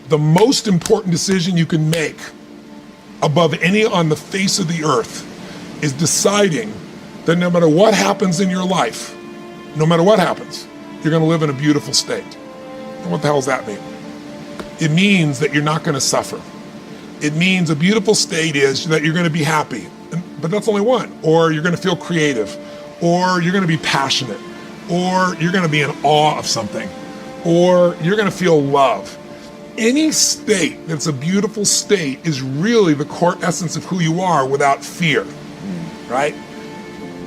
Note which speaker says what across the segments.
Speaker 1: The most important decision you can make above any on the face of the earth is deciding that no matter what happens in your life, no matter what happens, you're gonna live in a beautiful state. And what the hell does that mean? It means that you're not gonna suffer. It means a beautiful state is that you're gonna be happy, but that's only one. Or you're gonna feel creative, or you're gonna be passionate, or you're gonna be in awe of something, or you're gonna feel love. Any state that's a beautiful state is really the core essence of who you are without fear, right?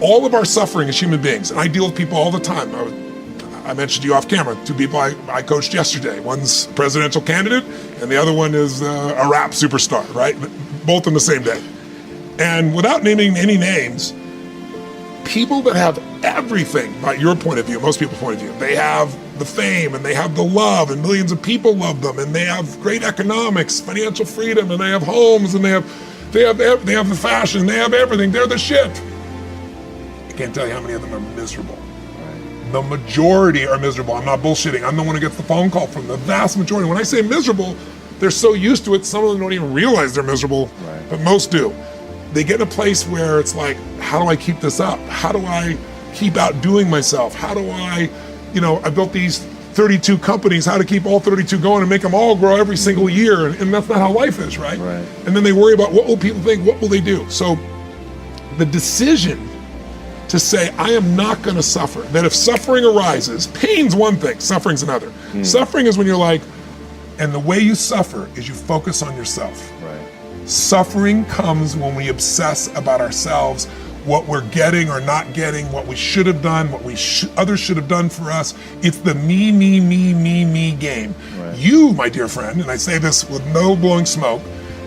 Speaker 1: All of our suffering as human beings, and I deal with people all the time. I mentioned to you off camera, two people I coached yesterday. One's a presidential candidate, and the other one is a rap superstar, right? Both in the same day. And without naming any names, people that have everything, by your point of view, most people's point of view, they have the fame and they have the love and millions of people love them and they have great economics, financial freedom, and they have homes and they have the fashion, they have everything, they're the shit. I can't tell you how many of them are miserable. Right. The majority are miserable. I'm not bullshitting. I'm the one who gets the phone call from the vast majority. When I say miserable, they're so used to it, some of them don't even realize they're miserable, right, but most do. They get in a place where it's like, how do I keep this up? How do I keep outdoing myself? How do I, I built these 32 companies, how to keep all 32 going and make them all grow every single year. And that's not how life is, right? Right. And then they worry about what will people think, what will they do? So the decision to say, I am not gonna suffer, that if suffering arises, pain's one thing, suffering's another. Suffering is when you're like, and the way you suffer is you focus on yourself. Right. Suffering comes when we obsess about ourselves, what we're getting or not getting, what we should have done, what others should have done for us. It's the me game. Right. You, my dear friend, and I say this with no blowing smoke,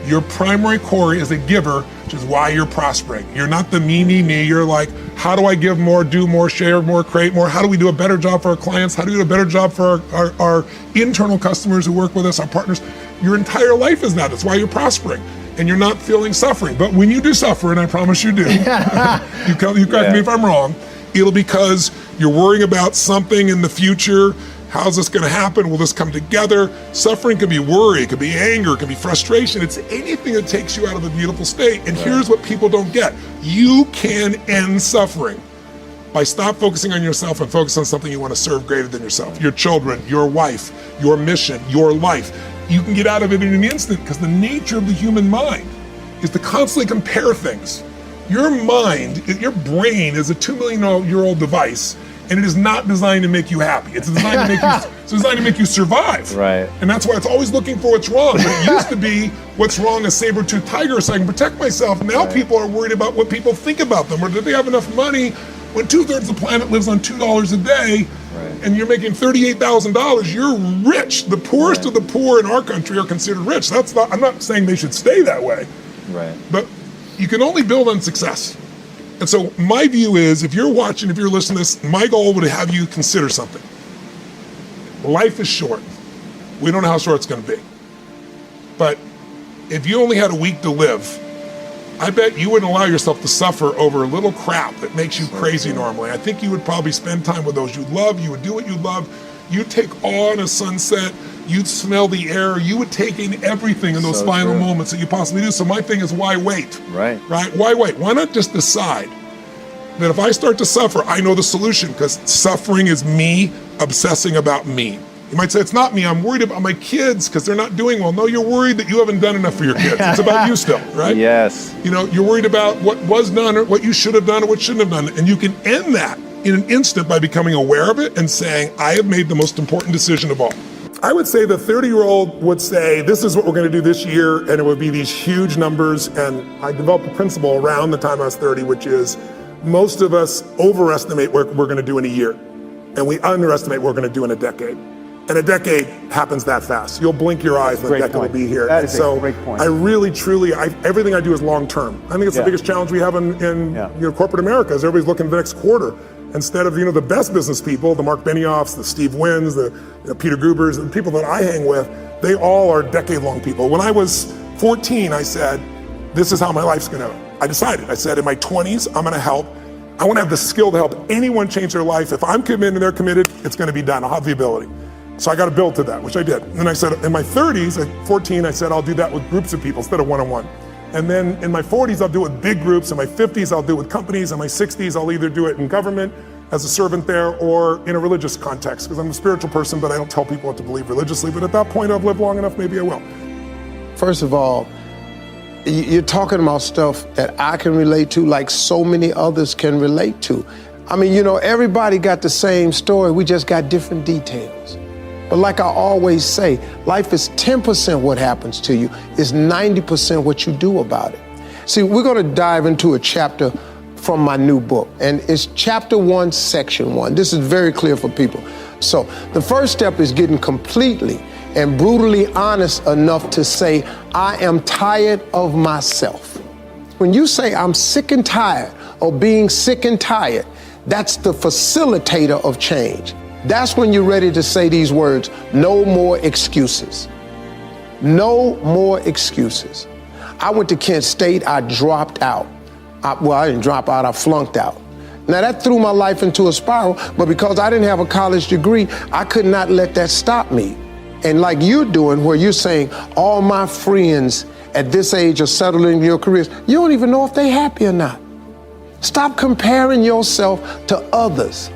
Speaker 1: your primary core is a giver, which is why you're prospering. You're not the me. You're like, how do I give more, do more, share more, create more? How do we do a better job for our clients? How do we do a better job for our internal customers who work with us, our partners? Your entire life is that. That's why you're prospering. And you're not feeling suffering. But when you do suffer, and I promise you do, you correct me if I'm wrong, it'll because you're worrying about something in the future. How's this gonna happen? Will this come together? Suffering can be worry, it could be anger, it can be frustration. It's anything that takes you out of a beautiful state. And here's what people don't get. You can end suffering by stop focusing on yourself and focus on something you wanna serve greater than yourself. Your children, your wife, your mission, your life. You can get out of it in an instant because the nature of the human mind is to constantly compare things. Your mind, your brain is a 2 million year old device, and it is not designed to make you happy. It's designed to make you survive. Right. And that's why it's always looking for what's wrong. But it used to be what's wrong, a saber-toothed tiger, so I can protect myself. Now people are worried about what people think about them, or do they have enough money when 2/3 of the planet lives on $2 a day. Right. And you're making $38,000, you're rich. The poorest of the poor in our country are considered rich. I'm not saying they should stay that way. Right. But you can only build on success. And so my view is, if you're watching, if you're listening to this, my goal would have you consider something. Life is short. We don't know how short it's gonna be. But if you only had a week to live, I bet you wouldn't allow yourself to suffer over a little crap that makes you crazy normally. I think you would probably spend time with those you love, you would do what you love, you'd take awe in a sunset, you'd smell the air, you would take in everything in those final moments that you possibly do. So my thing is, why wait? Right. Why wait? Why not just decide that if I start to suffer, I know the solution, because suffering is me obsessing about me. You might say, it's not me, I'm worried about my kids because they're not doing well. No, you're worried that you haven't done enough for your kids. It's about you still, right? Yes. You're worried about what was done or what you should have done or what shouldn't have done. And you can end that in an instant by becoming aware of it and saying, I have made the most important decision of all. I would say the 30-year-old would say, this is what we're gonna do this year, and it would be these huge numbers. And I developed a principle around the time I was 30, which is, most of us overestimate what we're gonna do in a year, and we underestimate what we're gonna do in a decade. And a decade happens that fast. You'll blink your eyes and the decade will be here. That is a great point. I really, truly, everything I do is long term. I think it's the biggest challenge we have in corporate America, is everybody's looking at the next quarter. Instead of the best business people, the Mark Benioffs, the Steve Wyns, the Peter Gubers, the people that I hang with, they all are decade-long people. When I was 14, I said, this is how my life's gonna, I decided, I said, in my 20s, I'm gonna help. I wanna have the skill to help anyone change their life. If I'm committed and they're committed, it's gonna be done. I'll have the ability. So I got to build to that, which I did. And then I said, in my 30s, at 14, I said, I'll do that with groups of people instead of one-on-one. And then in my 40s, I'll do it with big groups. In my 50s, I'll do it with companies. In my 60s, I'll either do it in government as a servant there or in a religious context, because I'm a spiritual person, but I don't tell people what to believe religiously. But at that point, I've lived long enough, maybe I will.
Speaker 2: First of all, you're talking about stuff that I can relate to like so many others can relate to. I mean, you know, everybody got the same story. We just got different details. But like I always say, life is 10% what happens to you, it's 90% what you do about it. See, we're going to dive into a chapter from my new book, and it's chapter 1, section 1. This is very clear for people. So the first step is getting completely and brutally honest enough to say, I am tired of myself. When you say I'm sick and tired of being sick and tired, that's the facilitator of change. That's when you're ready to say these words, no more excuses. No more excuses. I went to Kent State, I dropped out. I didn't drop out, I flunked out. Now that threw my life into a spiral, but because I didn't have a college degree, I could not let that stop me. And like you're doing, where you're saying, all my friends at this age are settling in your careers, you don't even know if they're happy or not. Stop comparing yourself to others.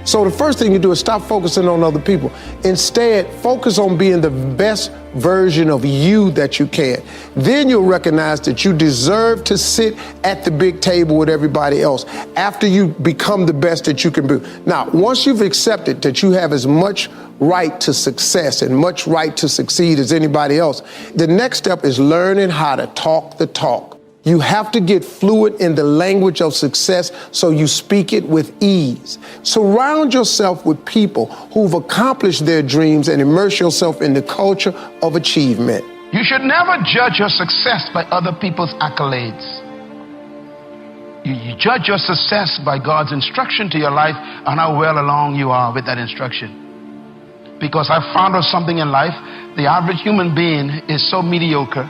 Speaker 2: So the first thing you do is stop focusing on other people. Instead, focus on being the best version of you that you can. Then you'll recognize that you deserve to sit at the big table with everybody else after you become the best that you can be. Now, once you've accepted that you have as much right to success and much right to succeed as anybody else, the next step is learning how to talk the talk. You have to get fluent in the language of success so you speak it with ease. Surround yourself with people who've accomplished their dreams and immerse yourself in the culture of achievement.
Speaker 3: You should never judge your success by other people's accolades. You judge your success by God's instruction to your life and how well along you are with that instruction. Because I found out something in life, the average human being is so mediocre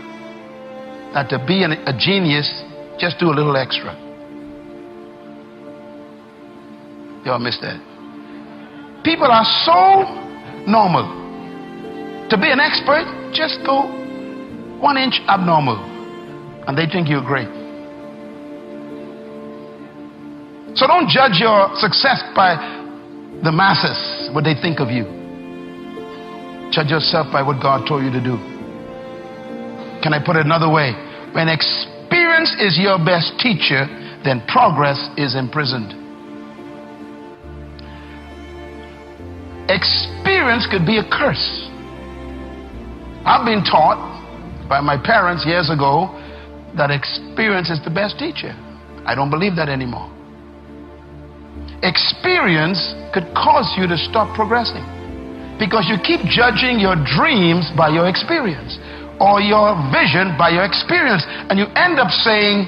Speaker 3: that to be a genius, just do a little extra. Y'all missed that. People are so normal. To be an expert, just go 1 inch abnormal, and they think you're great. So don't judge your success by the masses, what they think of you. Judge yourself by what God told you to do. Can I put it another way? When experience is your best teacher, then progress is imprisoned. Experience could be a curse. I've been taught by my parents years ago that experience is the best teacher. I don't believe that anymore. Experience could cause you to stop progressing because you keep judging your dreams by your experience, or your vision by your experience, and you end up saying,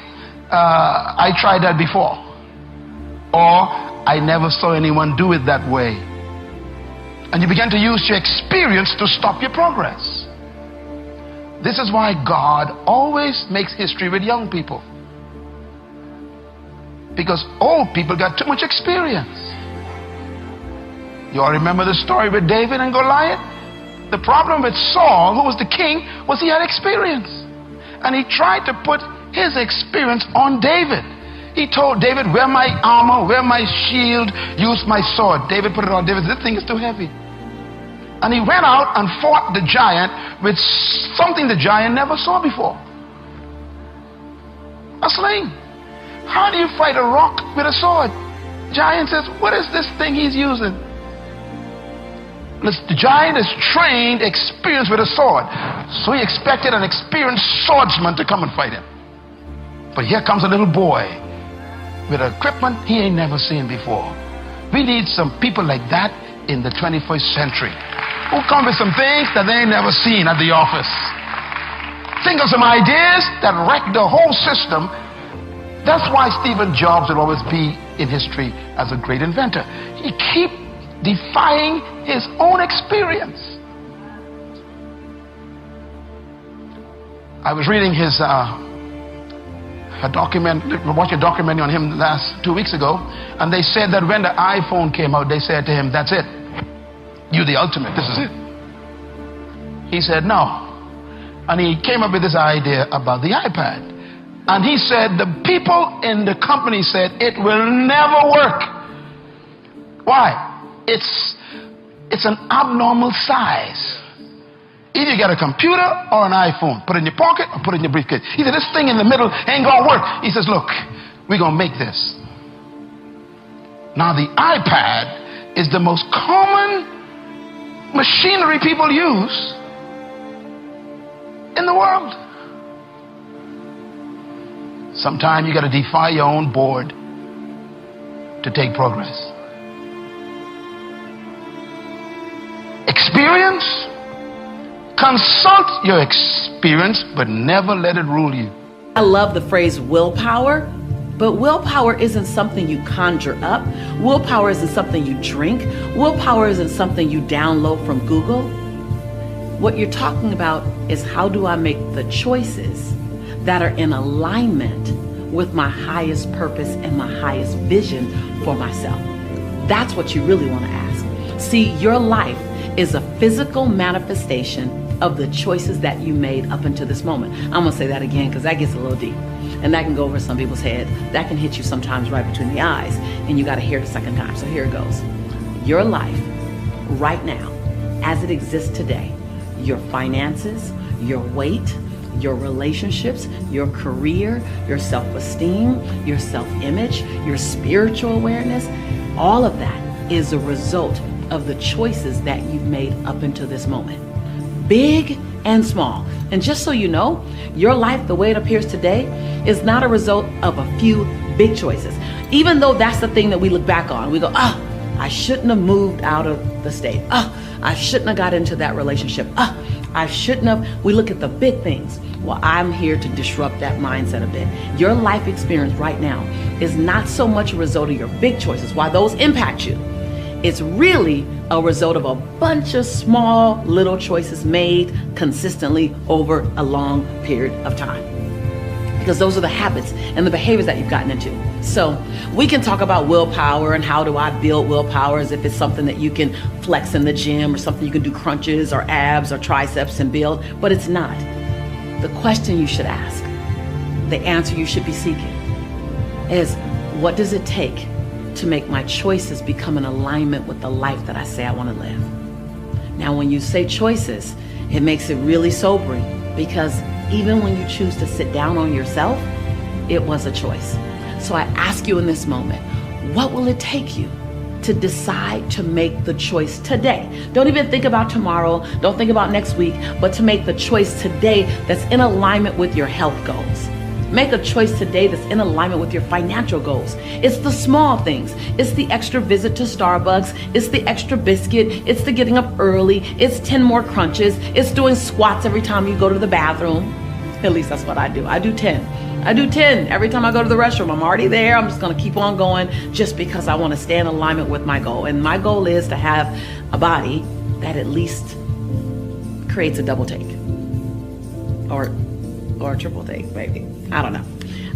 Speaker 3: I tried that before, or I never saw anyone do it that way. And you begin to use your experience to stop your progress. This is why God always makes history with young people, because old people got too much experience. You all remember the story with David and Goliath? The problem with Saul, who was the king, was he had experience. And he tried to put his experience on David. He told David, wear my armor, wear my shield, use my sword. David put it on. David said, this thing is too heavy. And he went out and fought the giant with something the giant never saw before. A sling. How do you fight a rock with a sword? The giant says, what is this thing he's using? The giant is trained, experienced with a sword. So he expected an experienced swordsman to come and fight him. But here comes a little boy with equipment he ain't never seen before. We need some people like that in the 21st century, who come with some things that they ain't never seen at the office. Think of some ideas that wreck the whole system. That's why Steve Jobs will always be in history as a great inventor. He keeps defying his own experience. I was reading his watching a documentary on him 2 weeks ago, and they said that when the iPhone came out, they said to him, that's it. You're the ultimate. This is it. He said, no. And he came up with this idea about the iPad. And he said, the people in the company said, it will never work. Why? It's an abnormal size. Either you got a computer or an iPhone. Put it in your pocket or put it in your briefcase. He said, this thing in the middle ain't gonna work. He says, look, we're gonna make this. Now the iPad is the most common machinery people use in the world. Sometimes you got to defy your own board to take progress. Experience, consult your experience, but never let it rule you.
Speaker 4: I love the phrase willpower, but willpower isn't something you conjure up. Willpower isn't something you drink. Willpower isn't something you download from Google. What you're talking about is, how do I make the choices that are in alignment with my highest purpose and my highest vision for myself? That's what you really want to ask. See, your life is a physical manifestation of the choices that you made up until this moment. I'm gonna say that again because that gets a little deep, and that can go over some people's head. That can hit you sometimes right between the eyes, and you gotta hear it a second time. So here it goes. Your life right now, as it exists today, your finances, your weight, your relationships, your career, your self-esteem, your self-image, your spiritual awareness, all of that is a result of the choices that you've made up until this moment. Big and small. And just so you know, your life, the way it appears today, is not a result of a few big choices. Even though that's the thing that we look back on, we go, I shouldn't have moved out of the state. I shouldn't have got into that relationship. I shouldn't have. We look at the big things. Well, I'm here to disrupt that mindset a bit. Your life experience right now is not so much a result of your big choices, why those impact you. It's really a result of a bunch of small little choices made consistently over a long period of time. Because those are the habits and the behaviors that you've gotten into. So we can talk about willpower and how do I build willpower as if it's something that you can flex in the gym or something you can do crunches or abs or triceps and build, but it's not. The question you should ask, the answer you should be seeking is, what does it take to make my choices become in alignment with the life that I say I want to live? Now, when you say choices, it makes it really sobering, because even when you choose to sit down on yourself, it was a choice. So I ask you in this moment, what will it take you to decide to make the choice today? Don't even think about tomorrow, don't think about next week, but to make the choice today that's in alignment with your health goals. Make a choice today that's in alignment with your financial goals. It's the small things. It's the extra visit to Starbucks. It's the extra biscuit. It's the getting up early. It's 10 more crunches. It's doing squats every time you go to the bathroom. At least that's what I do. I do 10. I do 10 every time I go to the restroom. I'm already there. I'm just going to keep on going just because I want to stay in alignment with my goal. And my goal is to have a body that at least creates a double take or a triple take, maybe. I don't know.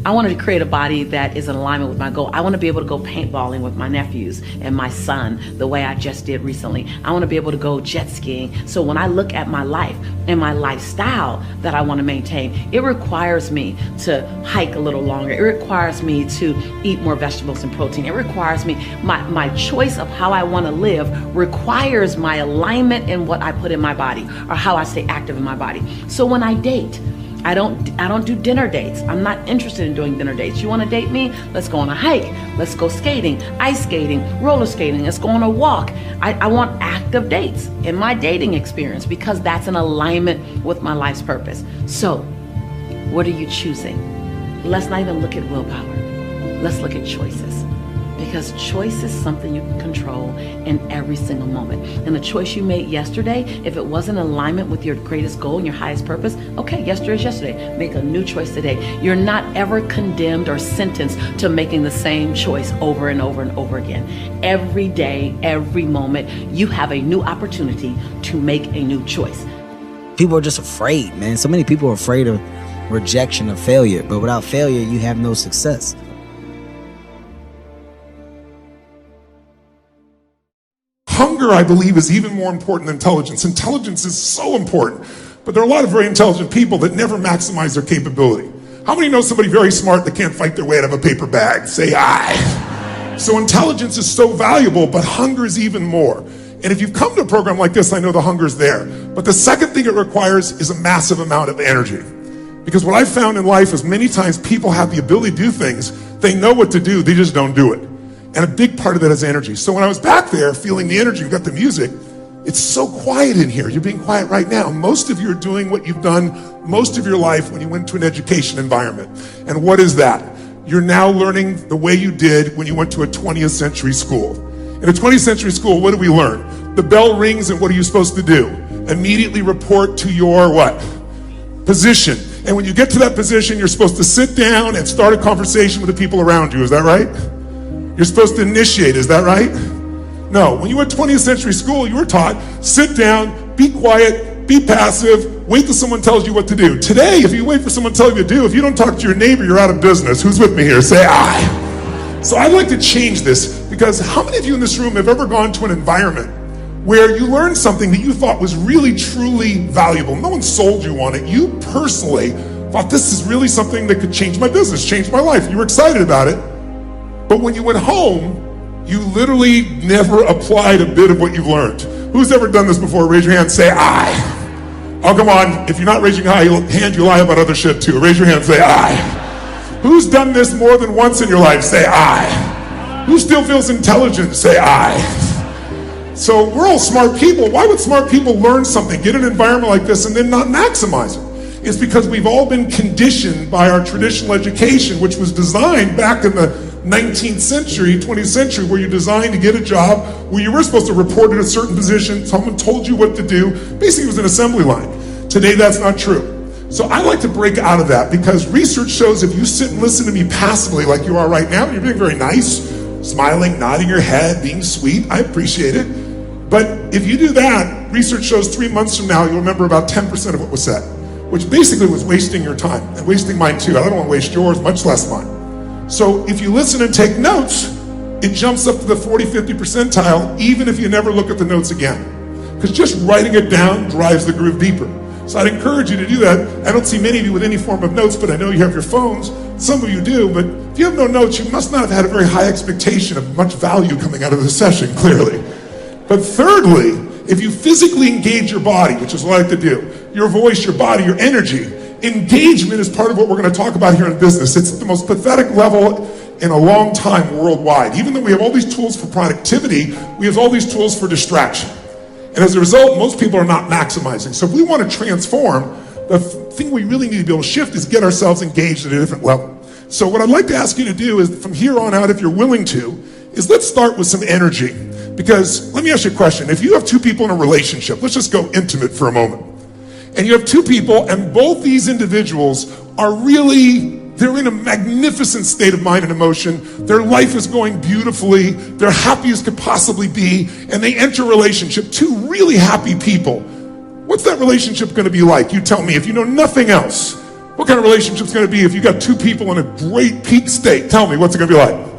Speaker 4: I wanted to create a body that is in alignment with my goal. I want to be able to go paintballing with my nephews and my son the way I just did recently. I want to be able to go jet skiing. So when I look at my life and my lifestyle that I want to maintain, it requires me to hike a little longer. It requires me to eat more vegetables and protein. It requires me, my choice of how I want to live requires my alignment in what I put in my body or how I stay active in my body. So when I date, I don't do dinner dates. I'm not interested in doing dinner dates. You want to date me? Let's go on a hike. Let's go skating, ice skating, roller skating. Let's go on a walk. I want active dates in my dating experience because that's in alignment with my life's purpose. So, what are you choosing? Let's not even look at willpower. Let's look at choices. Because choice is something you can control in every single moment. And the choice you made yesterday, if it wasn't in alignment with your greatest goal and your highest purpose, okay, yesterday's yesterday. Make a new choice today. You're not ever condemned or sentenced to making the same choice over and over and over again. Every day, every moment, you have a new opportunity to make a new choice.
Speaker 5: People are just afraid, man. So many people are afraid of rejection or failure. But without failure, you have no success.
Speaker 1: Hunger, I believe, is even more important than intelligence. Intelligence is so important, but there are a lot of very intelligent people that never maximize their capability. How many know somebody very smart that can't fight their way out of a paper bag? Say aye. So intelligence is so valuable, but hunger is even more. And if you've come to a program like this, I know the hunger is there. But the second thing it requires is a massive amount of energy. Because what I've found in life is many times people have the ability to do things, they know what to do, they just don't do it. And a big part of that is energy. So when I was back there feeling the energy, we got the music, it's so quiet in here. You're being quiet right now. Most of you are doing what you've done most of your life when you went to an education environment. And what is that? You're now learning the way you did when you went to a 20th century school. In a 20th century school, what do we learn? The bell rings and what are you supposed to do? Immediately report to your what? Position. And when you get to that position, you're supposed to sit down and start a conversation with the people around you. Is that right? You're supposed to initiate. Is that right? No. When you went to 20th century school, you were taught, sit down, be quiet, be passive, wait till someone tells you what to do. Today, if you wait for someone to tell you what to do, if you don't talk to your neighbor, you're out of business. Who's with me here? Say aye. So I'd like to change this, because how many of you in this room have ever gone to an environment where you learned something that you thought was really, truly valuable? No one sold you on it. You personally thought, this is really something that could change my business, change my life. You were excited about it. But when you went home, you literally never applied a bit of what you've learned. Who's ever done this before? Raise your hand, say aye. Oh, come on. If you're not raising your hand, you lie about other shit too. Raise your hand, say aye. Who's done this more than once in your life? Say aye. Who still feels intelligent? Say aye. So we're all smart people. Why would smart people learn something, get an environment like this, and then not maximize it? It's because we've all been conditioned by our traditional education, which was designed back in the 19th century, 20th century, where you're designed to get a job where you were supposed to report at a certain position, someone told you what to do. Basically, it was an assembly line. Today, that's not true. So I like to break out of that, because research shows if you sit and listen to me passively like you are right now, you're being very nice, smiling, nodding your head, being sweet, I appreciate it. But if you do that, research shows 3 months from now, you'll remember about 10% of what was said, which basically was wasting your time and wasting mine too. I don't want to waste yours, much less mine. So if you listen and take notes, it jumps up to the 40, 50 percentile, even if you never look at the notes again. Because just writing it down drives the groove deeper. So I'd encourage you to do that. I don't see many of you with any form of notes, but I know you have your phones. Some of you do, but if you have no notes, you must not have had a very high expectation of much value coming out of the session, clearly. But thirdly, if you physically engage your body, which is what I like to do, your voice, your body, your energy, engagement is part of what we're going to talk about here in business. It's at the most pathetic level in a long time worldwide. Even though we have all these tools for productivity, we have all these tools for distraction. And as a result, most people are not maximizing. So if we want to transform, the thing we really need to be able to shift is get ourselves engaged at a different level. So what I'd like to ask you to do is, from here on out, if you're willing to, is let's start with some energy. Because let me ask you a question. If you have two people in a relationship, let's just go intimate for a moment. And you have two people, and both these individuals are really, they're in a magnificent state of mind and emotion. Their life is going beautifully. They're happy as could possibly be. And they enter a relationship, two really happy people. What's that relationship going to be like? You tell me, if you know nothing else. What kind of relationship is going to be if you got two people in a great peak state? Tell me, what's it going to be like?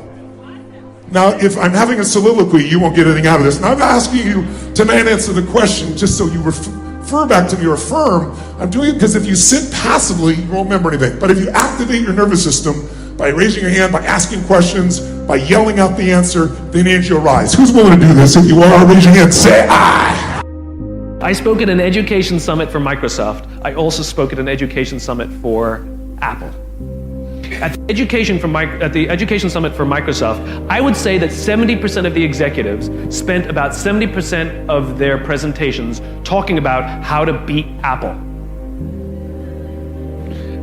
Speaker 1: Now, if I'm having a soliloquy, you won't get anything out of this. And I'm asking you to not answer the question just so you refer back to me or affirm. I'm doing it because if you sit passively, you won't remember anything. But if you activate your nervous system by raising your hand, by asking questions, by yelling out the answer, then energy will rise. Who's willing to do this? If you are, raise your hand, say aye.
Speaker 6: I spoke at an education summit for Microsoft. I also spoke at an education summit for Apple. At the education summit for Microsoft, I would say that 70% of the executives spent about 70% of their presentations talking about how to beat Apple.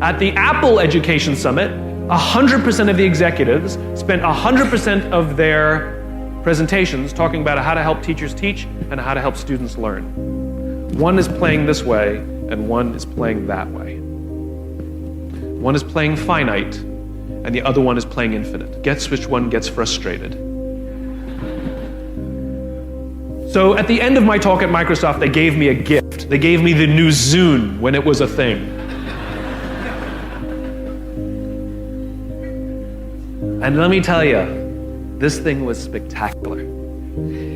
Speaker 6: At the Apple Education Summit, 100% of the executives spent 100% of their presentations talking about how to help teachers teach and how to help students learn. One is playing this way and one is playing that way. One is playing finite, and the other one is playing infinite. Guess which one gets frustrated. So at the end of my talk at Microsoft, they gave me a gift. They gave me the new Zune when it was a thing. And let me tell you, this thing was spectacular.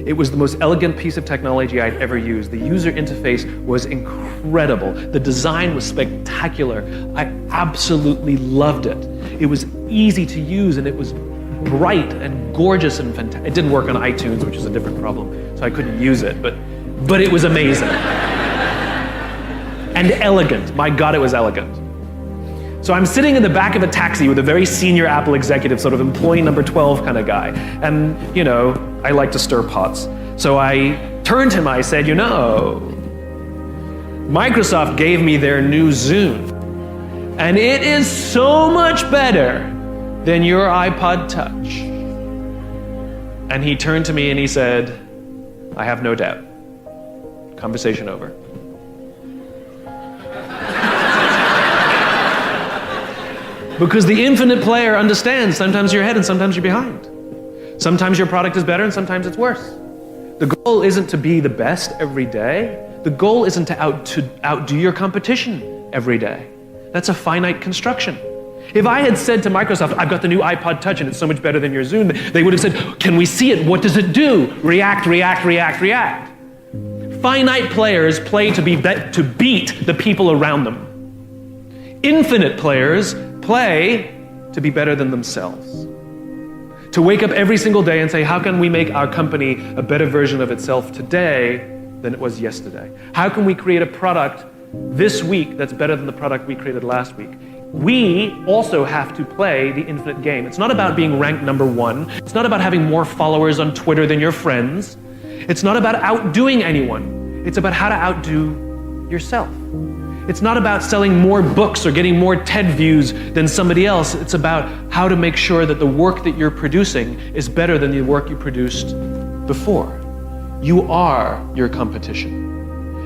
Speaker 6: It was the most elegant piece of technology I'd ever used. The user interface was incredible. The design was spectacular. I absolutely loved it. It was easy to use, and it was bright and gorgeous and fantastic. It didn't work on iTunes, which is a different problem, so I couldn't use it, but it was amazing. And elegant. My God, it was elegant. So I'm sitting in the back of a taxi with a very senior Apple executive, sort of employee number 12 kind of guy. And, you know, I like to stir pots. So I turned to him, I said, you know, Microsoft gave me their new Zune, and it is so much better than your iPod Touch. And he turned to me and he said, I have no doubt. Conversation over. Because the infinite player understands sometimes you're ahead and sometimes you're behind. Sometimes your product is better and sometimes it's worse. The goal isn't to be the best every day. The goal isn't to outdo your competition every day. That's a finite construction. If I had said to Microsoft, I've got the new iPod Touch and it's so much better than your Zune, they would have said, can we see it? What does it do? React, react, react, react. Finite players play to beat the people around them. Infinite players play to be better than themselves. To wake up every single day and say, how can we make our company a better version of itself today than it was yesterday? How can we create a product this week that's better than the product we created last week? We also have to play the infinite game. It's not about being ranked number one. It's not about having more followers on Twitter than your friends. It's not about outdoing anyone. It's about how to outdo yourself. It's not about selling more books or getting more TED views than somebody else. It's about how to make sure that the work that you're producing is better than the work you produced before. You are your competition.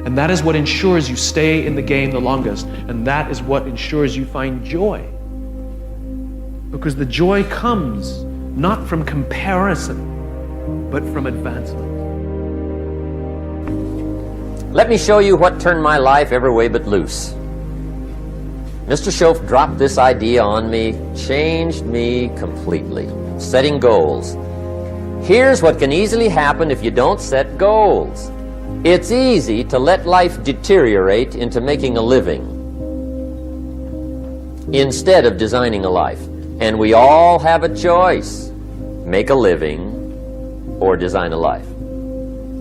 Speaker 6: And that is what ensures you stay in the game the longest. And that is what ensures you find joy. Because the joy comes not from comparison, but from advancement.
Speaker 7: Let me show you what turned my life every way but loose. Mr. Shoaff dropped this idea on me, changed me completely. Setting goals. Here's what can easily happen if you don't set goals. It's easy to let life deteriorate into making a living instead of designing a life. And we all have a choice. Make a living or design a life.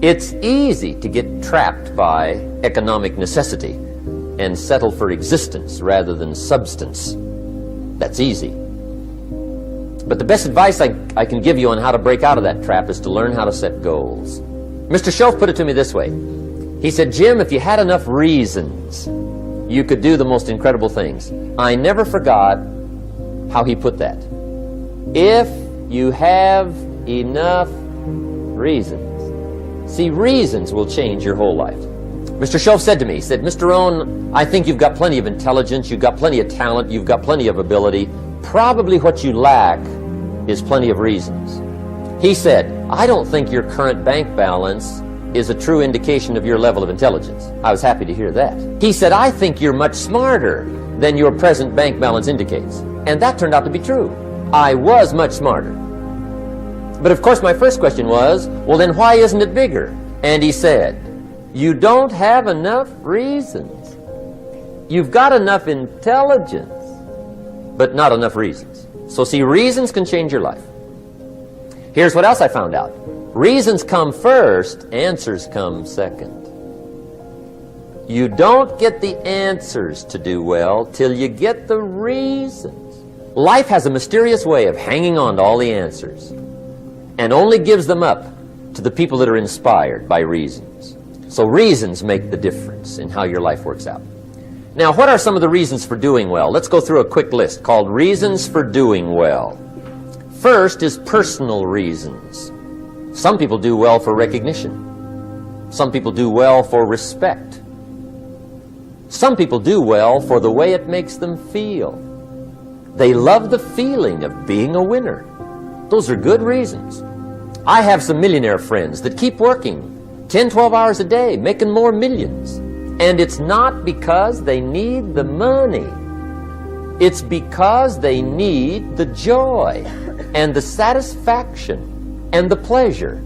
Speaker 7: It's easy to get trapped by economic necessity and settle for existence rather than substance. That's easy. But the best advice I can give you on how to break out of that trap is to learn how to set goals. Mr. Shoaff put it to me this way. He said, Jim, if you had enough reasons, you could do the most incredible things. I never forgot how he put that. If you have enough reasons. See, reasons will change your whole life. Mr. Shoaff said to me, he said, Mr. Rohn, I think you've got plenty of intelligence, you've got plenty of talent, you've got plenty of ability. Probably what you lack is plenty of reasons. He said, I don't think your current bank balance is a true indication of your level of intelligence. I was happy to hear that. He said, I think you're much smarter than your present bank balance indicates. And that turned out to be true. I was much smarter. But of course my first question was, well then why isn't it bigger? And he said, you don't have enough reasons. You've got enough intelligence, but not enough reasons. So see, reasons can change your life. Here's what else I found out. Reasons come first, answers come second. You don't get the answers to do well till you get the reasons. Life has a mysterious way of hanging on to all the answers and only gives them up to the people that are inspired by reasons. So reasons make the difference in how your life works out. Now, what are some of the reasons for doing well? Let's go through a quick list called Reasons for Doing Well. First is personal reasons. Some people do well for recognition. Some people do well for respect. Some people do well for the way it makes them feel. They love the feeling of being a winner. Those are good reasons. I have some millionaire friends that keep working 10, 12 hours a day, making more millions. And it's not because they need the money. It's because they need the joy and the satisfaction and the pleasure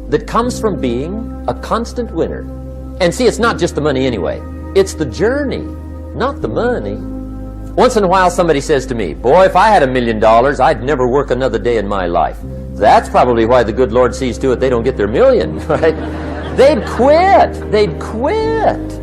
Speaker 7: that comes from being a constant winner. And see, it's not just the money anyway. It's the journey, not the money. Once in a while somebody says to me, boy, if I had $1 million, I'd never work another day in my life. That's probably why the good Lord sees to it they don't get their million, right? They'd quit. They'd quit.